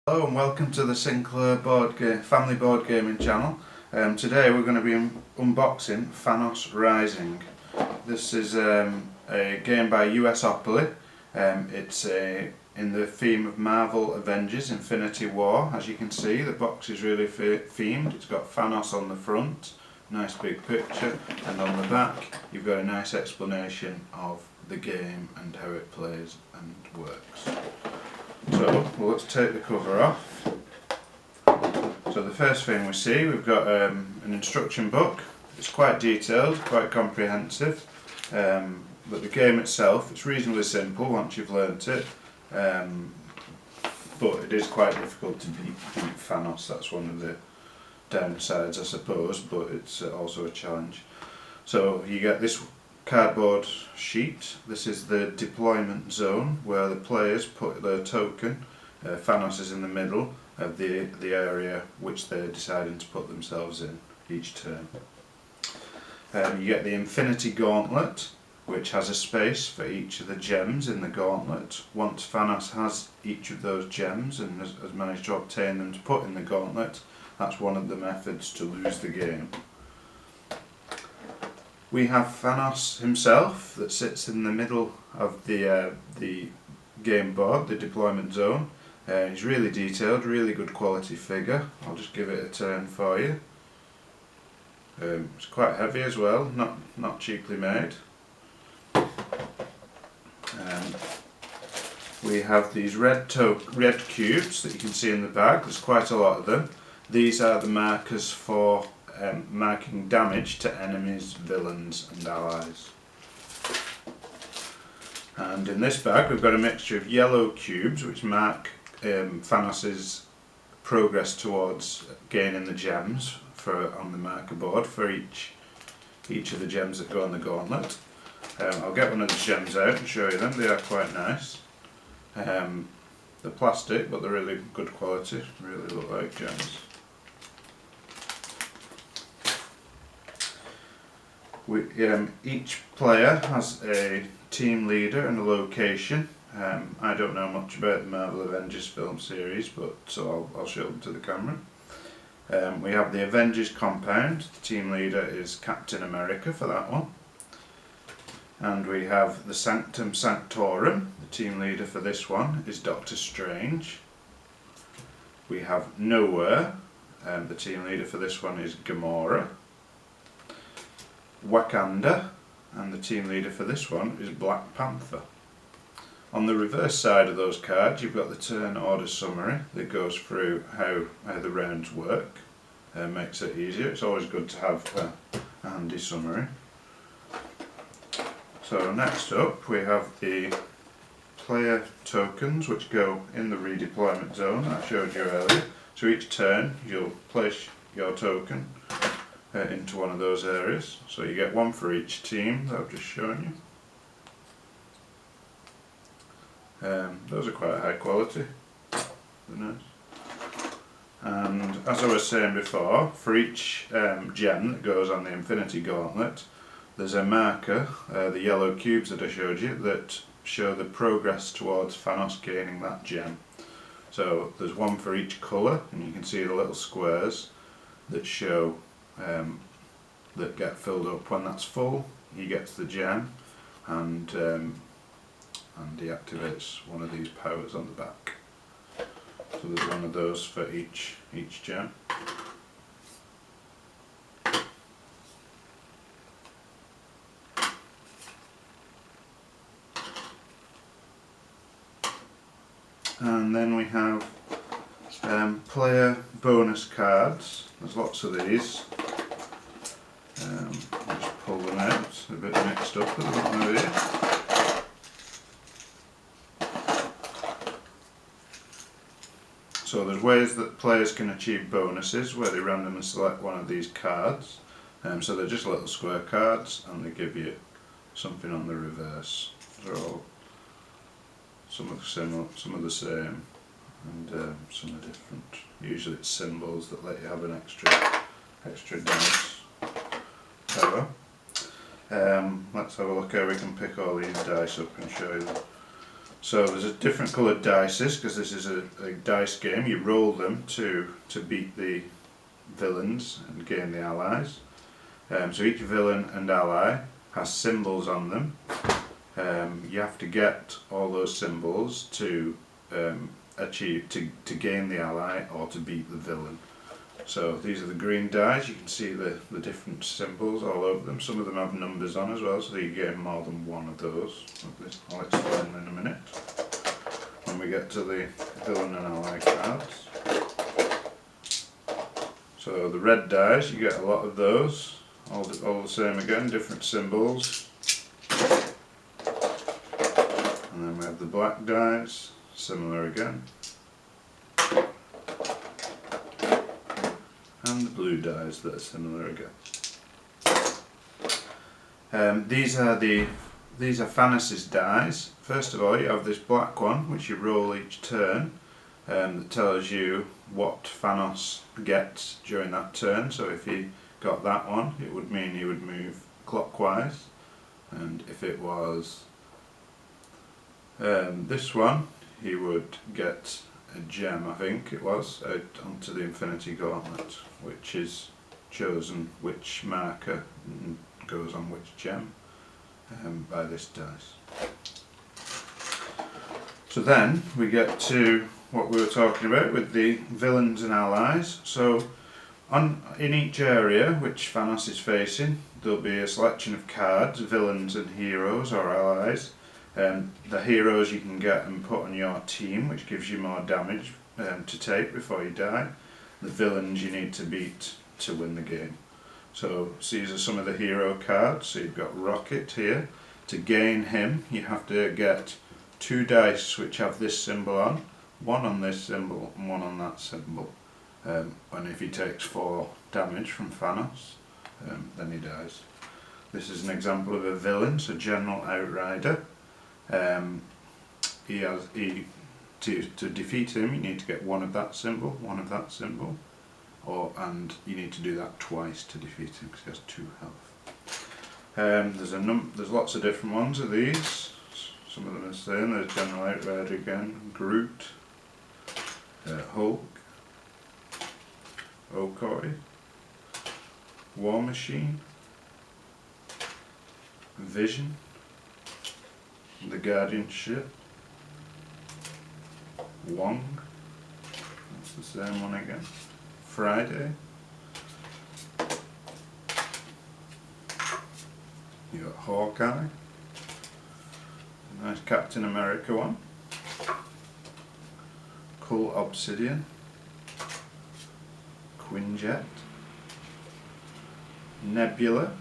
Hello and welcome to the Sinclair family board gaming channel. Today we're going to be unboxing Thanos Rising. This is a game by USopoly. It's in the theme of Marvel Avengers Infinity War. As you can see, the box is really themed. It's got Thanos on the front, nice big picture, and on the back you've got a nice explanation of the game and how it plays and works. So let's take the cover off. So the first thing we see, we've got an instruction book. It's quite detailed, quite comprehensive, but the game itself, it's reasonably simple once you've learnt it, but it is quite difficult to beat Thanos. That's one of the downsides, I suppose, but it's also a challenge. So you get this cardboard sheet. This is the deployment zone where the players put their token. Thanos is in the middle of the area which they're deciding to put themselves in each turn. You get the Infinity Gauntlet, which has a space for each of the gems in the gauntlet. Once Thanos has each of those gems and has managed to obtain them to put in the gauntlet, that's one of the methods to lose the game. We have Thanos himself that sits in the middle of the game board, the deployment zone. He's really detailed, really good quality figure. I'll just give it a turn for you. It's quite heavy as well, not cheaply made. We have these red cubes that you can see in the bag. There's quite a lot of them. These are the markers for marking damage to enemies, villains and allies. And in this bag we've got a mixture of yellow cubes which mark Thanos' progress towards gaining the gems on the marker board for each of the gems that go on the gauntlet. I'll get one of the gems out and show you them. They are quite nice. They're plastic but they're really good quality, really look like gems. Each player has a team leader and a location. I don't know much about the Marvel Avengers film series, but so I'll show them to the camera. We have the Avengers compound. The team leader is Captain America for that one. And we have the Sanctum Sanctorum. The team leader for this one is Doctor Strange. We have Nowhere. The team leader for this one is Gamora. Wakanda, and the team leader for this one is Black Panther. On the reverse side of those cards you've got the turn order summary that goes through how the rounds work. Makes it easier. It's always good to have a handy summary. So next up we have the player tokens which go in the redeployment zone that I showed you earlier. So each turn you'll place your token into one of those areas. So you get one for each team that I've just shown you. Those are quite high quality. Very nice. And as I was saying before, for each gem that goes on the Infinity Gauntlet, there's a marker, the yellow cubes that I showed you, that show the progress towards Thanos gaining that gem. So there's one for each colour, and you can see the little squares that show that get filled up. When that's full, he gets the gem, and he activates one of these powers on the back. So there's one of those for each gem. And then we have player bonus cards. There's lots of these. I'll just pull them out, a bit mixed up at the bottom of here. So there's ways that players can achieve bonuses where they randomly select one of these cards. So they're just little square cards and they give you something on the reverse. They're all some are similar, some are the same, and some are different. Usually it's symbols that let you have an extra dice. Let's have a look how we can pick all these dice up and show you them. So there's a different coloured dices because this is a dice game. You roll them to beat the villains and gain the allies. So each villain and ally has symbols on them. You have to get all those symbols to achieve to gain the ally or to beat the villain. So these are the green dice. You can see the different symbols all over them. Some of them have numbers on as well, so you get more than one of those. I'll explain in a minute when we get to the villain and ally cards. So the red dice, you get a lot of those. All the same again, different symbols. And then we have the black dice, similar again. And the blue dies that are similar again. These are Thanos' dies. First of all, you have this black one which you roll each turn, that tells you what Thanos gets during that turn. So if he got that one, it would mean he would move clockwise, and if it was this one, he would get a gem, I think it was, onto the Infinity Gauntlet, which is chosen which marker goes on which gem by this dice. So then we get to what we were talking about with the villains and allies. So in each area which Thanos is facing, there'll be a selection of cards, villains and heroes or allies. The heroes you can get and put on your team, which gives you more damage to take before you die. The villains you need to beat to win the game. So these are some of the hero cards. So you've got Rocket here. To gain him, you have to get 2 dice which have this symbol on, one on this symbol and one on that symbol. And if he takes 4 damage from Thanos, then he dies. This is an example of a villain, so General Outrider. To defeat him, you need to get 1 of that symbol, 1 of that symbol, and you need to do that twice to defeat him because he has 2 health. There's lots of different ones of these. Some of them are the same. There's General Outrider again, Groot, Hulk, Okoye, War Machine, Vision, the Guardian ship, Wong, that's the same one again, Friday, you got Hawkeye, nice Captain America one, Cool Obsidian, Quinjet, Nebula,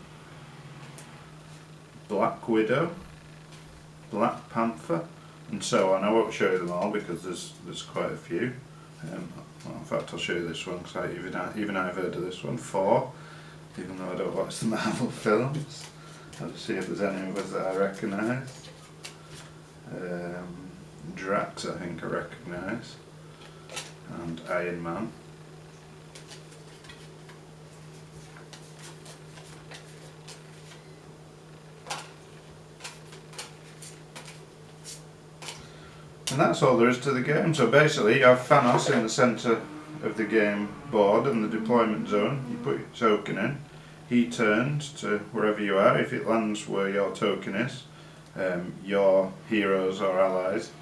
Black Widow, Black Panther, and so on. I won't show you them all because there's quite a few. Well, in fact, I'll show you this one because even I've heard of this one. 4, even though I don't watch the Marvel films. I'll just see if there's any others that I recognise. Drax, I think I recognise, and Iron Man. And that's all there is to the game. So basically you have Thanos in the centre of the game board and the deployment zone. You put your token in, he turns to wherever you are. If it lands where your token is, your heroes or allies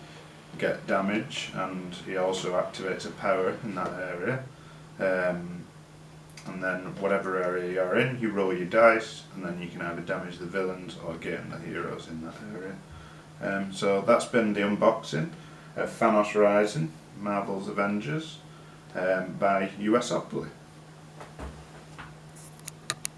get damage, and he also activates a power in that area. And then whatever area you're in, you roll your dice, and then you can either damage the villains or gain the heroes in that area. So that's been the unboxing of Thanos Rising, Marvel's Avengers, by USopoly.